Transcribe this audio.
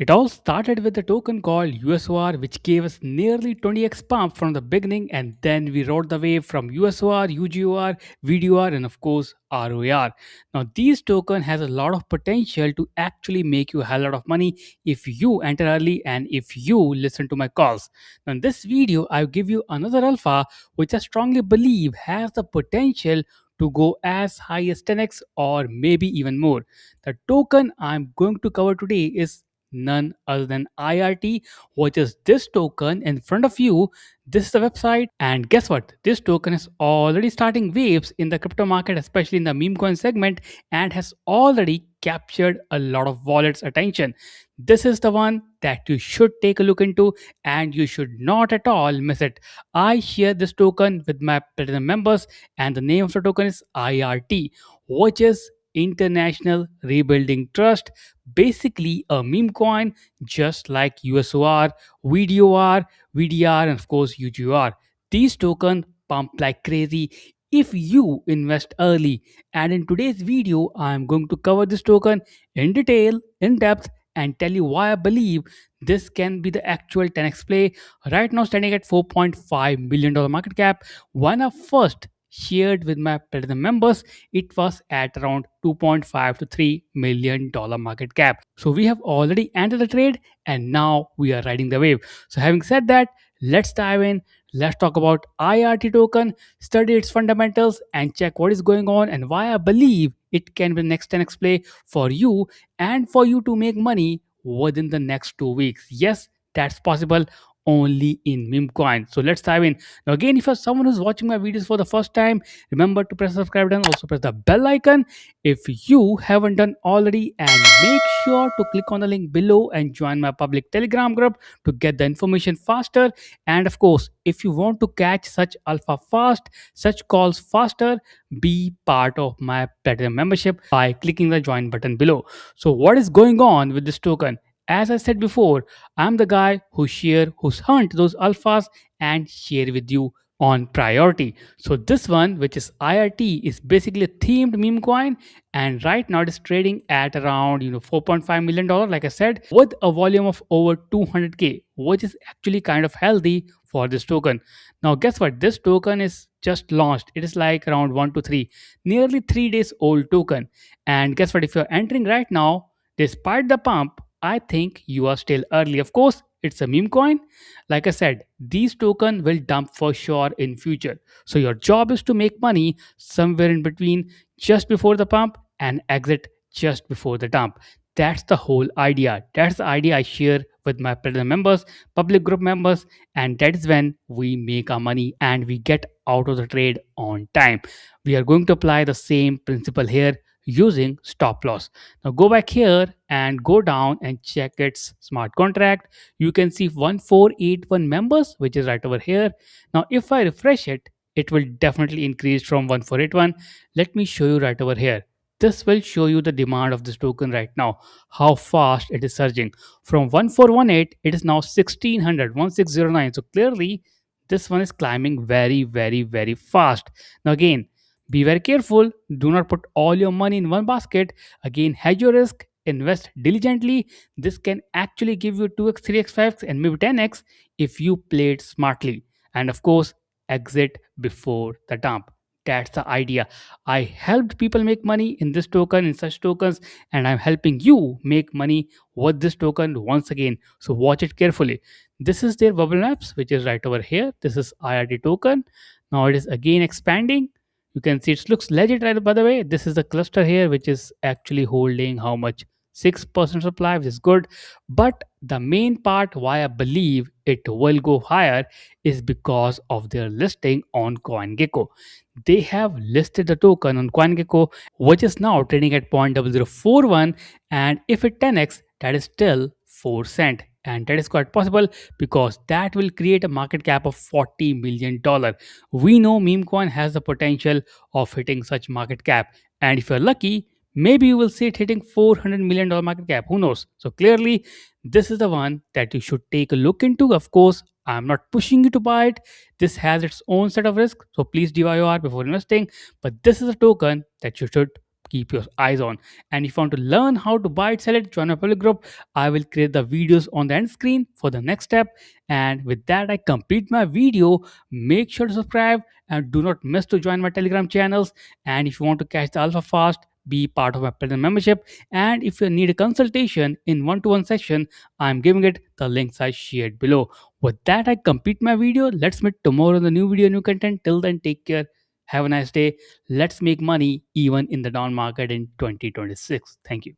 It all started with a token called USOR, which gave us nearly 20x pump from the beginning, and then we rode the wave from USOR, UGOR, VDOR, and of course ROAR. Now, these token has a lot of potential to actually make you a hell lot of money if you enter early and if you listen to my calls. Now, in this video, I'll give you another alpha, which I strongly believe has the potential to go as high as 10x or maybe even more. The token I'm going to cover today is none other than IRT, which is this token in front of you. This is the website, and guess what? This token is already starting waves in the crypto market, especially in the meme coin segment, and has already captured a lot of wallets' attention. This is the one that you should take a look into, and you should not at all miss it. I share this token with my platinum members, and the name of the token is IRT, which is International Rebuilding Trust, basically a meme coin just like USOR, VDOR, VDR, and of course UGR. These tokens pump like crazy if you invest early. And in today's video, I am going to cover this token in detail, in depth, and tell you why I believe this can be the actual 10x play. Right now, standing at $4.5 million market cap. When I first shared with my platinum members, it was at around 2.5 to $3 million market cap. So we have already entered the trade and now we are riding the wave. So having said that, let's dive in. Let's talk about IRT token, study its fundamentals, and check what is going on and why I believe it can be the next 10x play for you and for you to make money within the next 2 weeks. Yes, that's possible only in meme coin. So let's dive in. Now, again, if you're someone who's watching my videos for the first time, remember to press subscribe button, also press the bell icon if you haven't done already, and make sure to click on the link below and join my public Telegram group to get the information faster. And of course, if you want to catch such alpha fast, such calls faster, be part of my platinum membership by clicking the join button below. So, what is going on with this token? As I said before, I'm the guy who's hunt those alphas and share with you on priority. So this one, which is IRT, is basically a themed meme coin, and right now it is trading at around $4.5 million, like I said, with a volume of over 200k, which is actually kind of healthy for this token. Now, guess what? This token is just launched. It is like around 1 to 3, nearly 3 days old token. And guess what? If you're entering right now, despite the pump, I think you are still early. Of course, it's a meme coin. Like I said, these tokens will dump for sure in future. So your job is to make money somewhere in between, just before the pump and exit just before the dump. That's the whole idea. That's the idea I share with my platinum members, public group members, and that is when we make our money and we get out of the trade on time. We are going to apply the same principle here using stop loss. Now go back here and go down and check its smart contract. You can see 1481 members, which is right over here. Now if I refresh it, it will definitely increase from 1481. Let me show you right over here. This will show you the demand of this token right now, how fast it is surging. From 1418, it is now 1600, 1609. So clearly, this one is climbing very, very, very fast. Now, again, be very careful. Do not put all your money in one basket. Again, hedge your risk, invest diligently. This can actually give you 2x, 3x, 5x, and maybe 10x if you play it smartly. And of course, exit before the dump. That's the idea. I helped people make money in this token, in such tokens, and I'm helping you make money with this token once again. So watch it carefully. This is their bubble maps, which is right over here. This is IRT token. Now it is again expanding. You can see it looks legit, right? By the way, this is the cluster here, which is actually holding how much? 6% supply, which is good. But the main part why I believe it will go higher is because of their listing on CoinGecko. They have listed the token on CoinGecko, which is now trading at 0.0041, and if it 10x, that is still 4 cent. And that is quite possible because that will create a market cap of $40 million. We know meme coin has the potential of hitting such market cap, and if you're lucky, maybe you will see it hitting $400 million market cap. Who knows? So clearly, this is the one that you should take a look into. Of course, I'm not pushing you to buy it. This has its own set of risks, so please DYOR before investing. But this is a token that you should keep your eyes on. And if you want to learn how to buy it, sell it, join my public group. I will create the videos on the end screen for the next step. And with that, I complete my video. Make sure to subscribe and do not miss to join my Telegram channels. And if you want to catch the alpha fast, be part of my platinum membership. And if you need a consultation in one-to-one session, I'm giving it the links I shared below. With that, I complete my video. Let's meet tomorrow in the new video, new content. Till then, take care. Have a nice day. Let's make money even in the down market in 2026. Thank you.